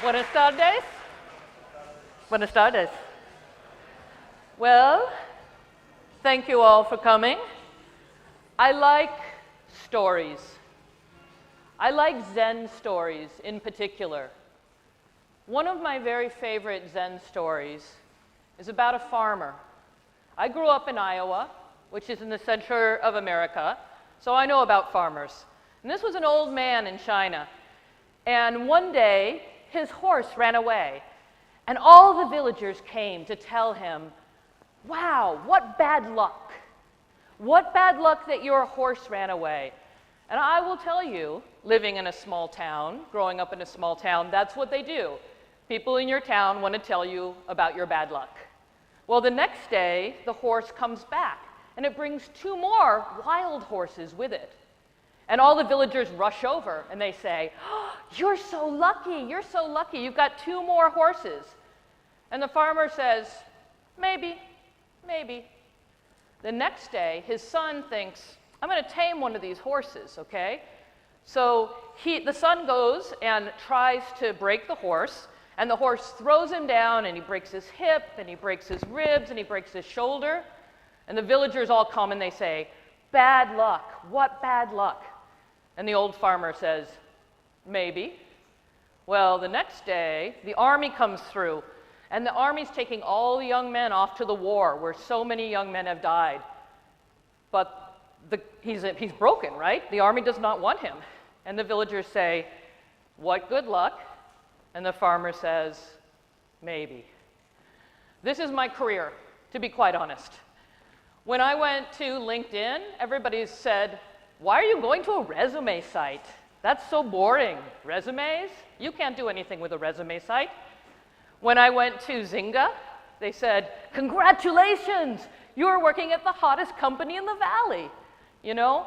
Buenas tardes. Buenas tardes. Well, thank you all for coming. I like stories. I like Zen stories in particular. One of my very favorite Zen stories is about a farmer. I grew up in Iowa, which is in the center of America, so I know about farmers. And this was an old man in China. And one day, his horse ran away. And all the villagers came to tell him, wow, what bad luck. What bad luck that your horse ran away. And I will tell you, living in a small town, growing up in a small town, that's what they do. People in your town want to tell you about your bad luck. Well, the next day, the horse comes back, and it brings 2 more wild horses with it. And all the villagers rush over, and they say, oh, you're so lucky, you've got 2 more horses. And the farmer says, maybe. The next day, his son thinks, I'm going to tame one of these horses, okay? So the son goes and tries to break the horse, and the horse throws him down, and he breaks his hip, and he breaks his ribs, and he breaks his shoulder. And the villagers all come and they say, bad luck, what bad luck? And the old farmer says, maybe. Well, the next day, the army comes through, and the army's taking all the young men off to the war where so many young men have died. But he's broken, right? The army does not want him. And the villagers say, what good luck? And the farmer says, maybe. This is my career, to be quite honest. When I went to LinkedIn, everybody said, why are you going to a resume site? That's so boring. Resumes? You can't do anything with a resume site. When I went to Zynga, they said, congratulations, you're working at the hottest company in the valley. You know,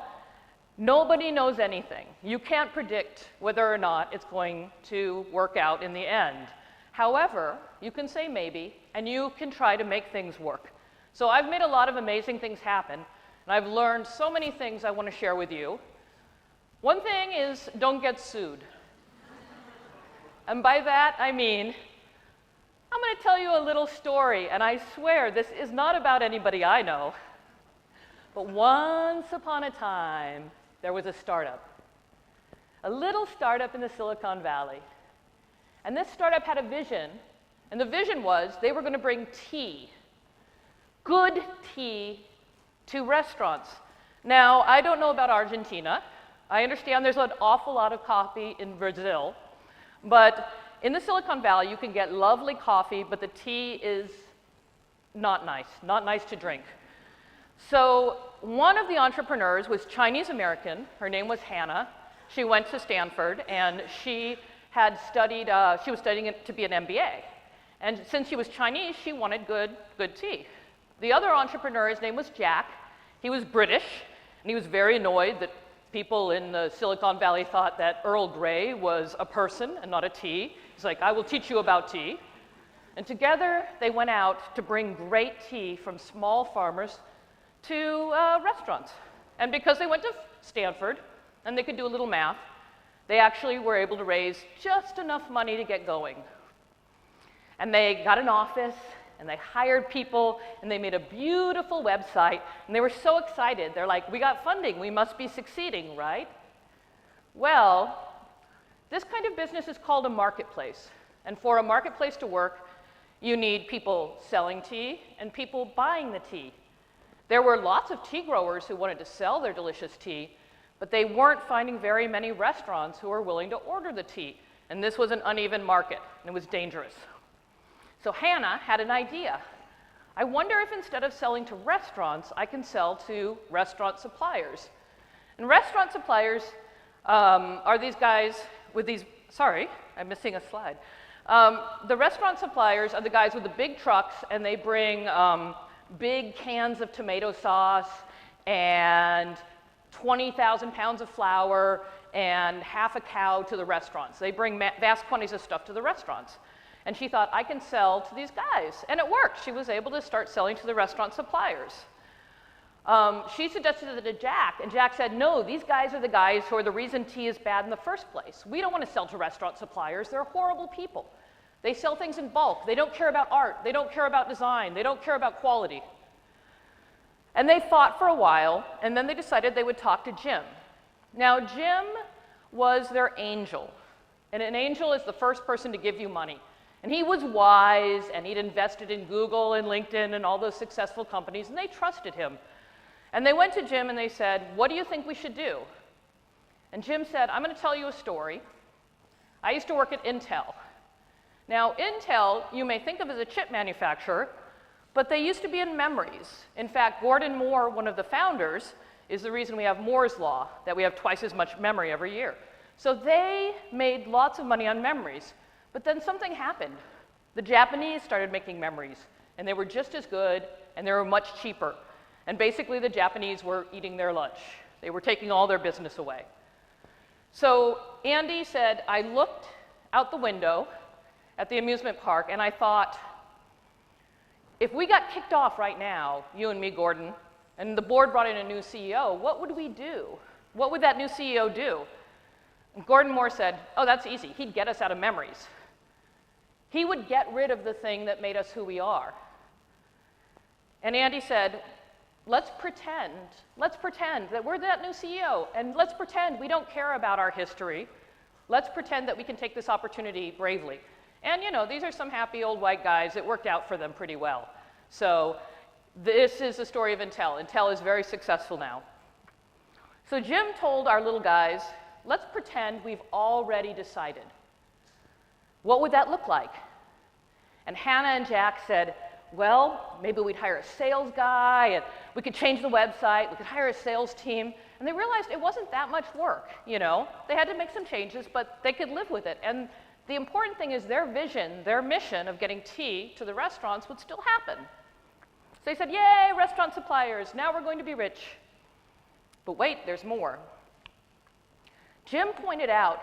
nobody knows anything. You can't predict whether or not it's going to work out in the end. However, you can say maybe, and you can try to make things work. So I've made a lot of amazing things happen, and I've learned so many things I want to share with you. One thing is, don't get sued. And by that, I mean, I'm going to tell you a little story, and I swear this is not about anybody I know. But once upon a time, there was a startup. A little startup in the Silicon Valley. And this startup had a vision, and the vision was they were going to bring tea, good tea, to restaurants. Now, I don't know about Argentina. I understand there's an awful lot of coffee in Brazil, but in the Silicon Valley, you can get lovely coffee, but the tea is not nice to drink. So one of the entrepreneurs was Chinese American. Her name was Hannah. She went to Stanford, and she had studied, she was studying it to be an MBA. And since she was Chinese, she wanted good tea. The other entrepreneur, his name was Jack. He was British, and he was very annoyed that people in the Silicon Valley thought that Earl Grey was a person and not a tea. He's like, I will teach you about tea. And together, they went out to bring great tea from small farmers to restaurants. And because they went to Stanford, and they could do a little math, they actually were able to raise just enough money to get going. And they got an office, and they hired people, and they made a beautiful website, and they were so excited. They're like, we got funding, we must be succeeding, right? Well, this kind of business is called a marketplace. And for a marketplace to work, you need people selling tea and people buying the tea. There were lots of tea growers who wanted to sell their delicious tea, but they weren't finding very many restaurants who were willing to order the tea. And this was an uneven market, and it was dangerous. So Hannah had an idea. I wonder if instead of selling to restaurants, I can sell to restaurant suppliers. And restaurant suppliers are these guys with these, sorry, I'm missing a slide. The restaurant suppliers are the guys with the big trucks, and they bring big cans of tomato sauce and 20,000 pounds of flour and half a cow to the restaurants. They bring vast quantities of stuff to the restaurants. And she thought, I can sell to these guys. And it worked. She was able to start selling to the restaurant suppliers. She suggested it to Jack, and Jack said, no, these guys are the guys who are the reason tea is bad in the first place. We don't want to sell to restaurant suppliers. They're horrible people. They sell things in bulk. They don't care about art. They don't care about design. They don't care about quality. And they fought for a while, and then they decided they would talk to Jim. Now, Jim was their angel, and an angel is the first person to give you money. And he was wise, and he'd invested in Google and LinkedIn and all those successful companies, and they trusted him. And they went to Jim and they said, what do you think we should do? And Jim said, I'm going to tell you a story. I used to work at Intel. Now, Intel, you may think of as a chip manufacturer, but they used to be in memories. In fact, Gordon Moore, one of the founders, is the reason we have Moore's Law, that we have twice as much memory every year. So they made lots of money on memories. But then something happened. The Japanese started making memories, and they were just as good, and they were much cheaper. And basically, the Japanese were eating their lunch. They were taking all their business away. So Andy said, I looked out the window at the amusement park, and I thought, if we got kicked off right now, you and me, Gordon, and the board brought in a new CEO, what would we do? What would that new CEO do? And Gordon Moore said, oh, that's easy. He'd get us out of memories. He would get rid of the thing that made us who we are. And Andy said, let's pretend that we're that new CEO, and let's pretend we don't care about our history. Let's pretend that we can take this opportunity bravely. And you know, these are some happy old white guys. It worked out for them pretty well. So this is the story of Intel. Intel is very successful now. So Jim told our little guys, let's pretend we've already decided. What would that look like? And Hannah and Jack said, well, maybe we'd hire a sales guy, and we could change the website, we could hire a sales team. And they realized it wasn't that much work, you know. They had to make some changes, but they could live with it. And the important thing is their vision, their mission of getting tea to the restaurants would still happen. So they said, yay, restaurant suppliers, now we're going to be rich. But wait, there's more. Jim pointed out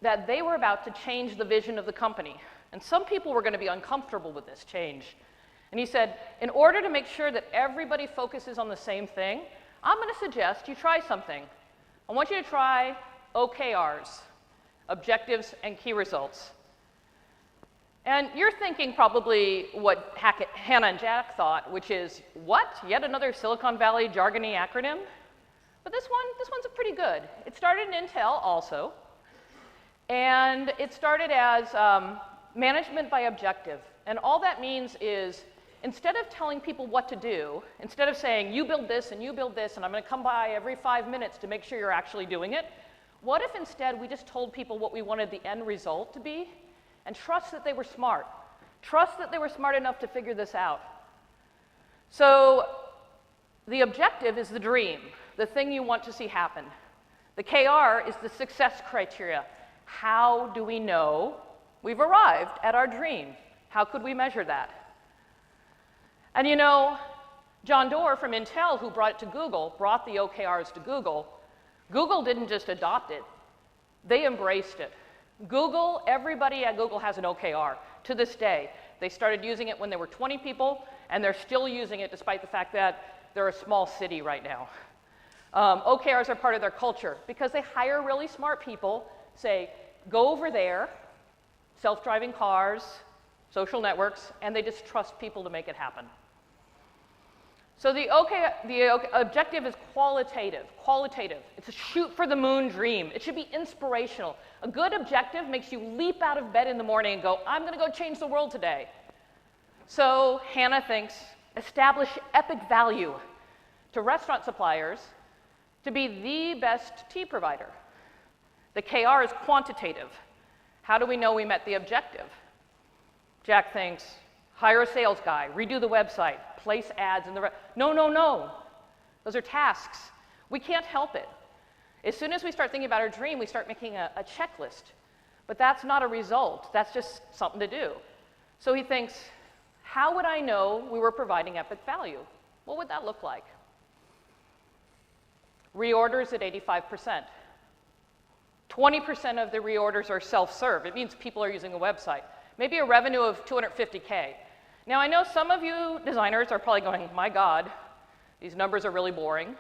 that they were about to change the vision of the company. And some people were going to be uncomfortable with this change. And he said, in order to make sure that everybody focuses on the same thing, I'm going to suggest you try something. I want you to try OKRs, objectives and key results. And you're thinking probably what Hannah and Jack thought, which is, what? Yet another Silicon Valley jargony acronym? But this one's pretty good. It started in Intel also. And it started as management by objective. And all that means is, instead of telling people what to do, instead of saying, you build this, and I'm going to come by every 5 minutes to make sure you're actually doing it, what if instead we just told people what we wanted the end result to be, and trust that they were smart? Trust that they were smart enough to figure this out. So the objective is the dream, the thing you want to see happen. The KR is the success criteria. How do we know we've arrived at our dream? How could we measure that? And you know, John Doerr from Intel, who brought it to Google, brought the OKRs to Google. Google didn't just adopt it. They embraced it. Google, everybody at Google has an OKR to this day. They started using it when there were 20 people, and they're still using it despite the fact that they're a small city right now. OKRs are part of their culture because they hire really smart people, say, go over there, self-driving cars, social networks, and they just trust people to make it happen. So the objective is qualitative. It's a shoot for the moon dream. It should be inspirational. A good objective makes you leap out of bed in the morning and go, I'm going to go change the world today. So Hannah thinks, establish epic value to restaurant suppliers to be the best tea provider. The KR is quantitative. How do we know we met the objective? Jack thinks, hire a sales guy, redo the website, place ads in the... No. Those are tasks. We can't help it. As soon as we start thinking about our dream, we start making a checklist. But that's not a result. That's just something to do. So he thinks, how would I know we were providing epic value? What would that look like? Reorders at 85%. 20% of the reorders are self-serve. It means people are using a website. Maybe a revenue of $250K. Now, I know some of you designers are probably going, my God, These numbers are really boring.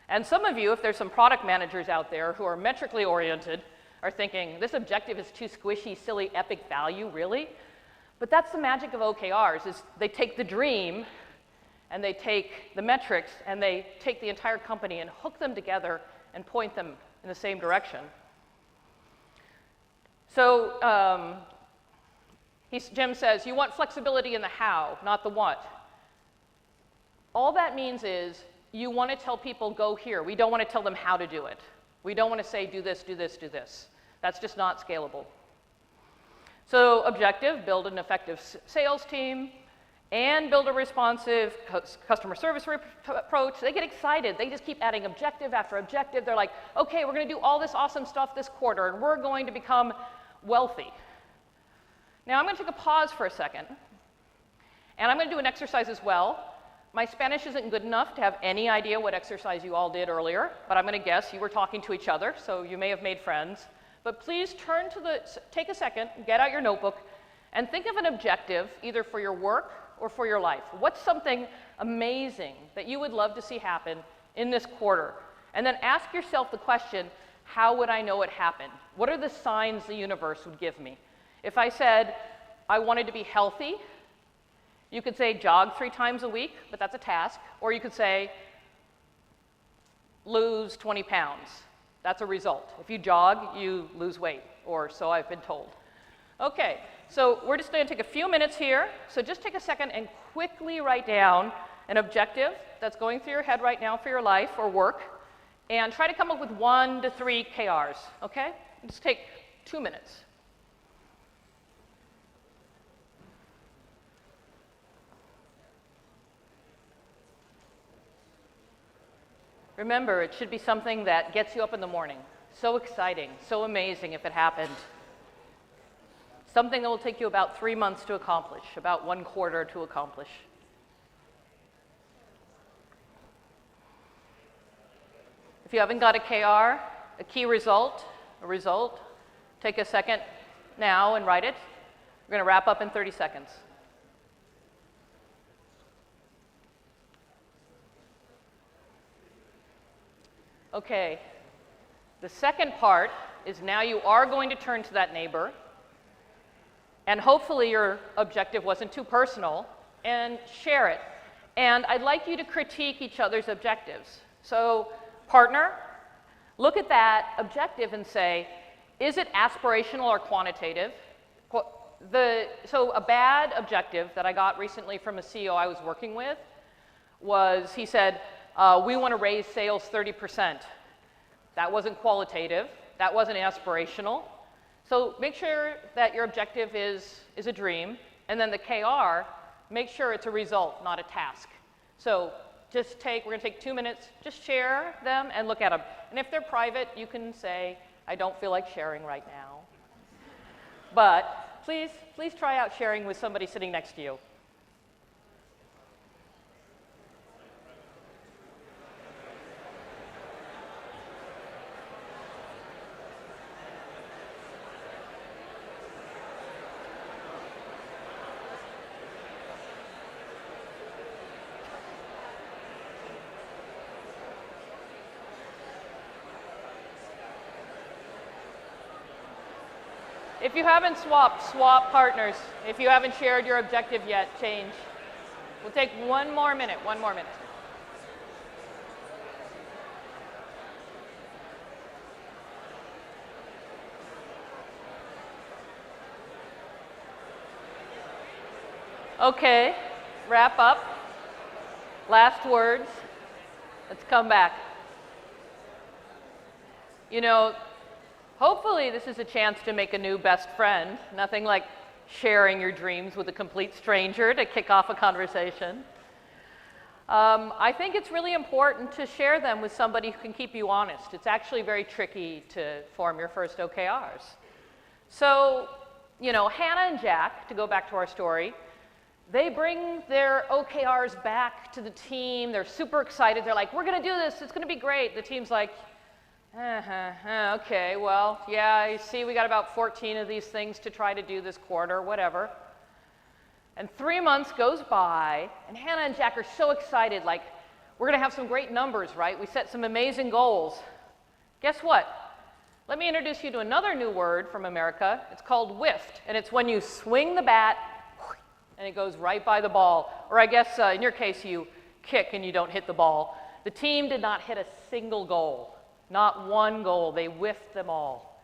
And some of you, if there's some product managers out there who are metrically oriented, are thinking, this objective is too squishy, silly, epic value, really? But that's the magic of OKRs, is they take the dream, and they take the metrics, and they take the entire company and hook them together and point them in the same direction. So Jim says, you want flexibility in the how, not the what. All that means is you want to tell people, go here. We don't want to tell them how to do it. We don't want to say, do this, do this, do this. That's just not scalable. So objective, build an effective sales team and build a responsive customer service approach. They get excited. They just keep adding objective after objective. They're like, okay, we're going to do all this awesome stuff this quarter, and we're going to become wealthy. Now I'm going to take a pause for a second, and I'm going to do an exercise as well. My Spanish isn't good enough to have any idea what exercise you all did earlier, but I'm going to guess you were talking to each other, so you may have made friends. But please take a second, get out your notebook, and think of an objective either for your work or for your life. What's something amazing that you would love to see happen in this quarter? And then ask yourself the question, how would I know it happened? What are the signs the universe would give me? If I said I wanted to be healthy, you could say jog 3 times a week, but that's a task. Or you could say lose 20 pounds. That's a result. If you jog, you lose weight, or so I've been told. Okay, so we're just going to take a few minutes here. So just take a second and quickly write down an objective that's going through your head right now for your life or work, and try to come up with 1 to 3 KRs, okay? Just take 2 minutes. Remember, it should be something that gets you up in the morning. So exciting, so amazing if it happened. Something that will take you about 3 months to accomplish, about 1 quarter to accomplish. If you haven't got a KR, a key result, take a second now and write it. We're going to wrap up in 30 seconds. Okay, the second part is now you are going to turn to that neighbor, and hopefully your objective wasn't too personal, and share it. And I'd like you to critique each other's objectives. So, partner, look at that objective and say, is it aspirational or quantitative? So a bad objective that I got recently from a CEO I was working with was, he said, we want to raise sales 30%. That wasn't qualitative. That wasn't aspirational. So make sure that your objective is a dream. And then the KR, make sure it's a result, not a task. So we're going to take 2 minutes, just share them and look at them. And if they're private, you can say, I don't feel like sharing right now. But please try out sharing with somebody sitting next to you. If you haven't swapped, swap partners. If you haven't shared your objective yet, change. We'll take 1 more minute, 1 more minute. Okay, wrap up. Last words. Let's come back. You know, hopefully this is a chance to make a new best friend. Nothing like sharing your dreams with a complete stranger to kick off a conversation. I think it's really important to share them with somebody who can keep you honest. It's actually very tricky to form your first OKRs. So, you know, Hannah and Jack, to go back to our story, they bring their OKRs back to the team. They're super excited. They're like, we're going to do this. It's going to be great. The team's like, okay, well, yeah, I see we got about 14 of these things to try to do this quarter, whatever. And 3 months goes by, and Hannah and Jack are so excited, like, we're going to have some great numbers, right? We set some amazing goals. Guess what? Let me introduce you to another new word from America. It's called whiffed, and it's when you swing the bat and it goes right by the ball. Or I guess in your case, you kick and you don't hit the ball. The team did not hit a single goal, not one goal. They whiffed them all.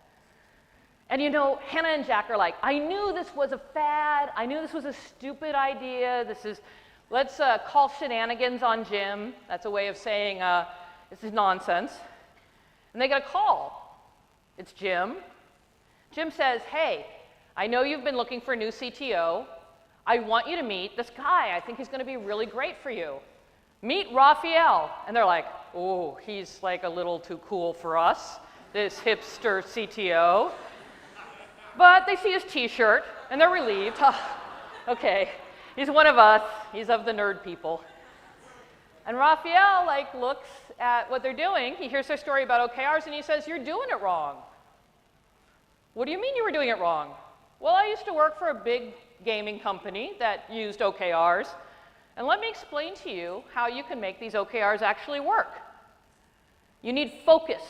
And you know, Hannah and Jack are like, I knew this was a fad. I knew this was a stupid idea. Let's call shenanigans on Jim. That's a way of saying this is nonsense. And they get a call. It's Jim. Jim says, hey, I know you've been looking for a new CTO. I want you to meet this guy. I think he's going to be really great for you. Meet Raphael. And they're like, oh, he's like a little too cool for us, this hipster CTO. But they see his t-shirt, and they're relieved. Okay, he's one of us. He's of the nerd people. And Raphael looks at what they're doing. He hears their story about OKRs, and he says, you're doing it wrong. What do you mean you were doing it wrong? Well, I used to work for a big gaming company that used OKRs. And let me explain to you how you can make these OKRs actually work. You need focus.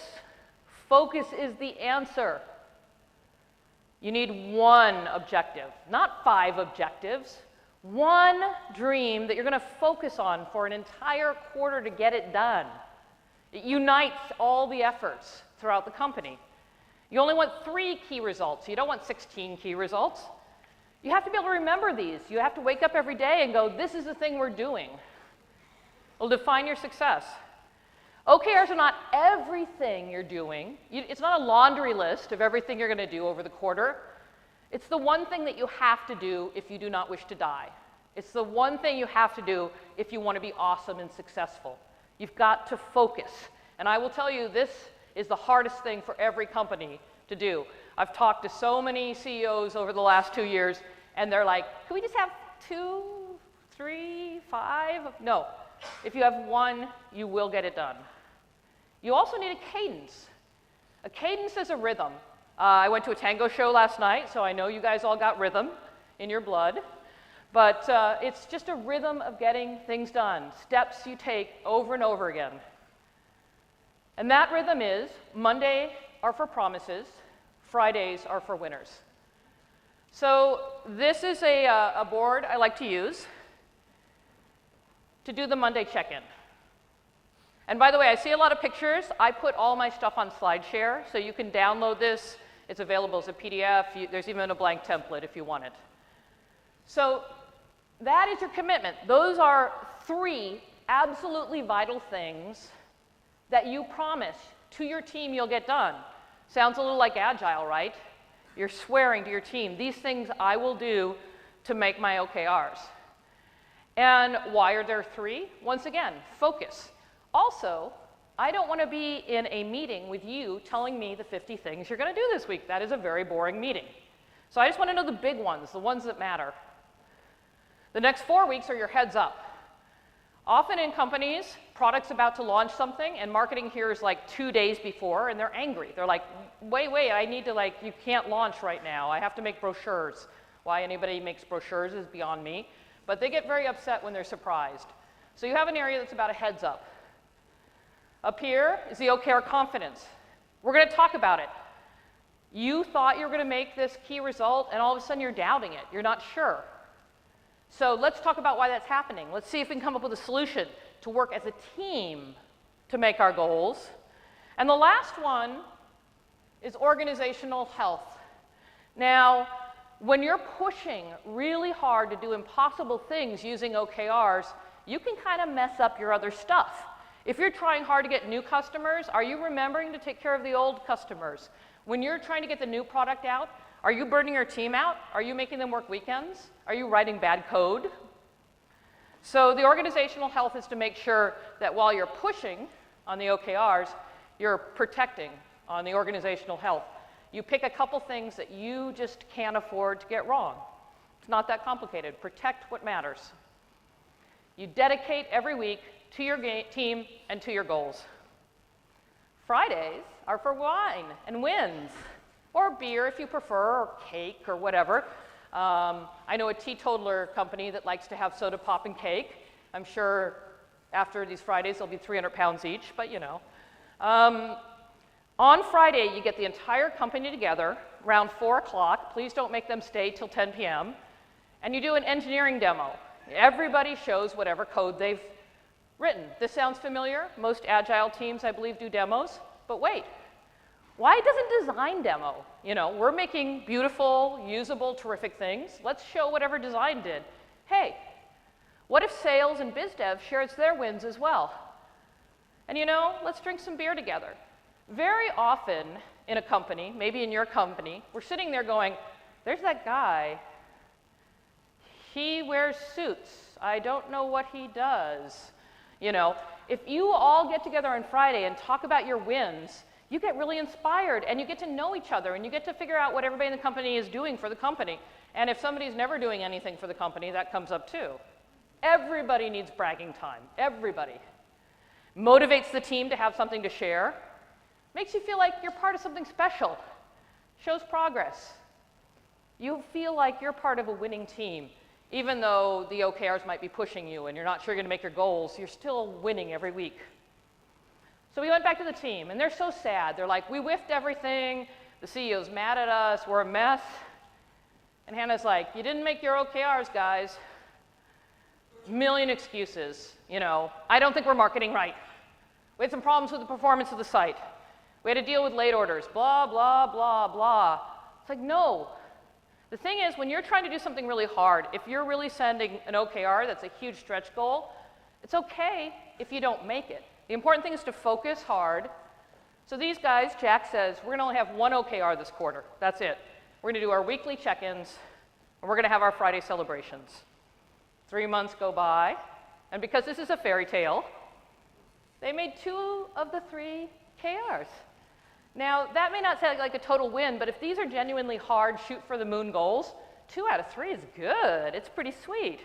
Focus is the answer. You need one objective, not 5 objectives. One dream that you're going to focus on for an entire quarter to get it done. It unites all the efforts throughout the company. You only want 3 key results. You don't want 16 key results. You have to be able to remember these. You have to wake up every day and go, this is the thing we're doing. It'll define your success. OKRs are not everything you're doing. It's not a laundry list of everything you're going to do over the quarter. It's the one thing that you have to do if you do not wish to die. It's the one thing you have to do if you want to be awesome and successful. You've got to focus. And I will tell you, this is the hardest thing for every company to do. I've talked to so many CEOs over the last 2 years, and they're like, can we just have 2, 3, 5? No. If you have 1, you will get it done. You also need a cadence. A cadence is a rhythm. I went to a tango show last night, so I know you guys all got rhythm in your blood. But it's just a rhythm of getting things done, steps you take over and over again. And that rhythm is Monday are for promises, Fridays are for winners. So this is a board I like to use to do the Monday check-in. And by the way, I see a lot of pictures. I put all my stuff on SlideShare, so you can download this. It's available as a PDF. There's even a blank template if you want it. So that is your commitment. Those are 3 absolutely vital things that you promise to your team you'll get done. Sounds a little like Agile, right? You're swearing to your team, these things I will do to make my OKRs. And why are there 3? Once again, focus. Also, I don't want to be in a meeting with you telling me the 50 things you're going to do this week. That is a very boring meeting. So I just want to know the big ones, the ones that matter. The next 4 weeks are your heads up. Often in companies, product's about to launch something, and marketing hears 2 days before, and they're angry. They're like, wait, I need to, you can't launch right now. I have to make brochures. Why anybody makes brochures is beyond me. But they get very upset when they're surprised. So you have an area that's about a heads up. Up here is the OKR confidence. We're going to talk about it. You thought you were going to make this key result, and all of a sudden you're doubting it. You're not sure. So let's talk about why that's happening. Let's see if we can come up with a solution to work as a team to make our goals. And the last one is organizational health. Now, when you're pushing really hard to do impossible things using OKRs, you can kind of mess up your other stuff. If you're trying hard to get new customers, are you remembering to take care of the old customers? When you're trying to get the new product out, are you burning your team out? Are you making them work weekends? Are you writing bad code? So the organizational health is to make sure that while you're pushing on the OKRs, you're protecting on the organizational health. You pick a couple things that you just can't afford to get wrong. It's not that complicated. Protect what matters. You dedicate every week to your team and to your goals. Fridays are for wine and wins, or beer if you prefer, or cake or whatever. I know a teetotaler company that likes to have soda pop and cake. I'm sure After these Fridays, they'll be 300 pounds each, but you know. On Friday, you get the entire company together around 4 o'clock. Please don't make them stay till 10 p.m. And you do an engineering demo. Everybody shows whatever code they've written. This sounds familiar. Most agile teams, I believe, do demos. But wait, why doesn't design demo? You know, we're making beautiful, usable, terrific things. Let's show whatever design did. Hey, what if sales and Bizdev shares their wins as well? And you know, let's drink some beer together. Very often in a company, maybe in your company, we're sitting there going, there's that guy. He wears suits. I don't know what he does. You know, if you all get together on Friday and talk about your wins, you get really inspired and you get to know each other and you get to figure out what everybody in the company is doing for the company. And if somebody's never doing anything for the company, that comes up too. Everybody needs bragging time. Everybody. Motivates the team to have something to share. Makes you feel like you're part of something special. Shows progress. You feel like you're part of a winning team. Even though the OKRs might be pushing you and you're not sure you're going to make your goals, you're still winning every week. So we went back to the team, and they're so sad. They're like, we whiffed everything. The CEO's mad at us. We're a mess. And Hannah's like, you didn't make your OKRs, guys. Million excuses. You know, I don't think we're marketing right. We had some problems with the performance of the site. We had to deal with late orders. Blah, blah, blah, blah. It's like, no. The thing is, when you're trying to do something really hard, if you're really sending an OKR that's a huge stretch goal, it's okay if you don't make it. The important thing is to focus hard. So these guys, Jack says, we're going to only have one OKR this quarter. That's it. We're going to do our weekly check-ins, and we're going to have our Friday celebrations. 3 months go by, and because this is a fairy tale, they made 2 of the 3 KRs. Now, that may not sound like a total win, but if these are genuinely hard, shoot-for-the-moon goals, 2 out of 3 is good. It's pretty sweet.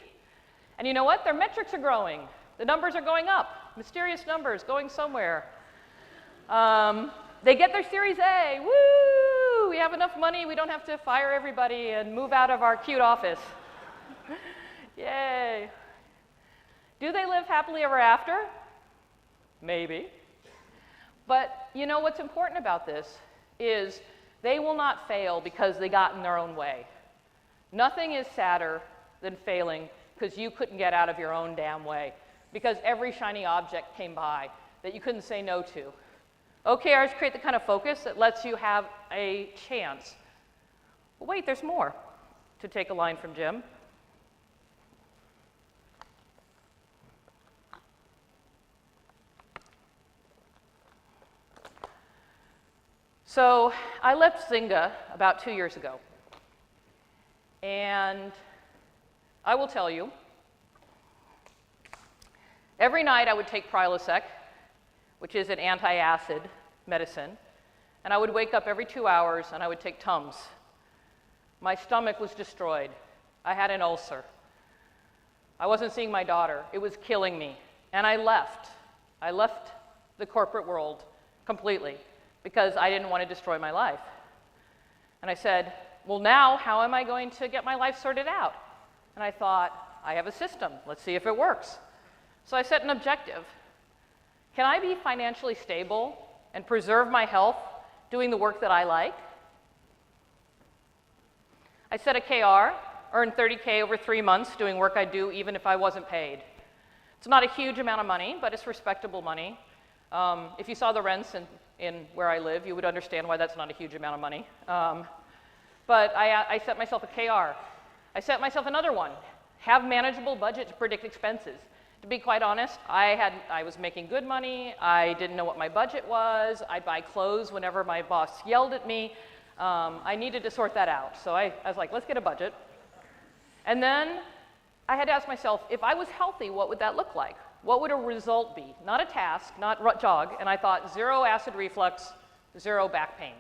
And you know what? Their metrics are growing. The numbers are going up. Mysterious numbers going somewhere. They get their Series A. Woo! We have enough money. We don't have to fire everybody and move out of our cute office. Yay. Do they live happily ever after? Maybe. But you know what's important about this is they will not fail because they got in their own way. Nothing is sadder than failing because you couldn't get out of your own damn way, because every shiny object came by that you couldn't say no to. OKRs create the kind of focus that lets you have a chance. But wait, there's more, to take a line from Jim. So I left Zynga about 2 years ago. And I will tell you, every night I would take Prilosec, which is an anti-acid medicine, and I would wake up every 2 hours and I would take Tums. My stomach was destroyed. I had an ulcer. I wasn't seeing my daughter. It was killing me. And I left. I left the corporate world completely because I didn't want to destroy my life. And I said, well, now how am I going to get my life sorted out? And I thought, I have a system. Let's see if it works. So I set an objective. Can I be financially stable and preserve my health doing the work that I like? I set a KR, earn 30K over 3 months doing work I do even if I wasn't paid. It's not a huge amount of money, but it's respectable money. If you saw the rents in where I live, you would understand why that's not a huge amount of money. But I set myself a KR. I set myself another one, have manageable budget to predict expenses. To be quite honest, I was making good money. I didn't know what my budget was. I'd buy clothes whenever my boss yelled at me. I needed to sort that out. So I was like, let's get a budget. And then I had to ask myself, if I was healthy, what would that look like? What would a result be? Not a task, not jog. And I thought 0 acid reflux, 0 back pain.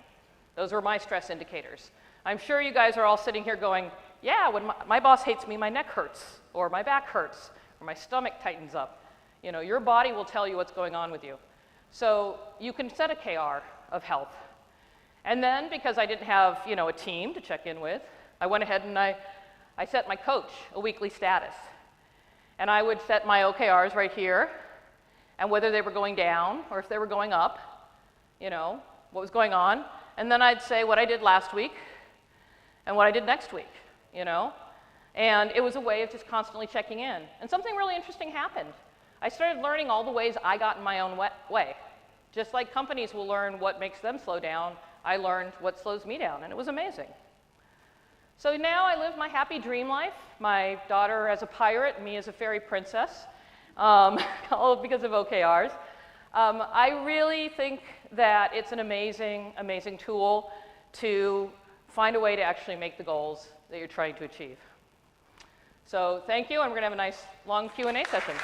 Those were my stress indicators. I'm sure you guys are all sitting here going, yeah, when my boss hates me, my neck hurts, or my back hurts, or my stomach tightens up. You know, your body will tell you what's going on with you. So you can set a KR of health. And then, because I didn't have, you know, a team to check in with, I went ahead and I set my coach a weekly status. And I would set my OKRs right here, and whether they were going down or if they were going up, you know, what was going on. And then I'd say what I did last week and what I did next week, you know. And it was a way of just constantly checking in. And something really interesting happened. I started learning all the ways I got in my own way. Just like companies will learn what makes them slow down, I learned what slows me down, and it was amazing. So now I live my happy dream life. My daughter as a pirate, me as a fairy princess, all because of OKRs. I really think that it's an amazing, amazing tool to find a way to actually make the goals that you're trying to achieve. So thank you, and we're going to have a nice long Q&A session.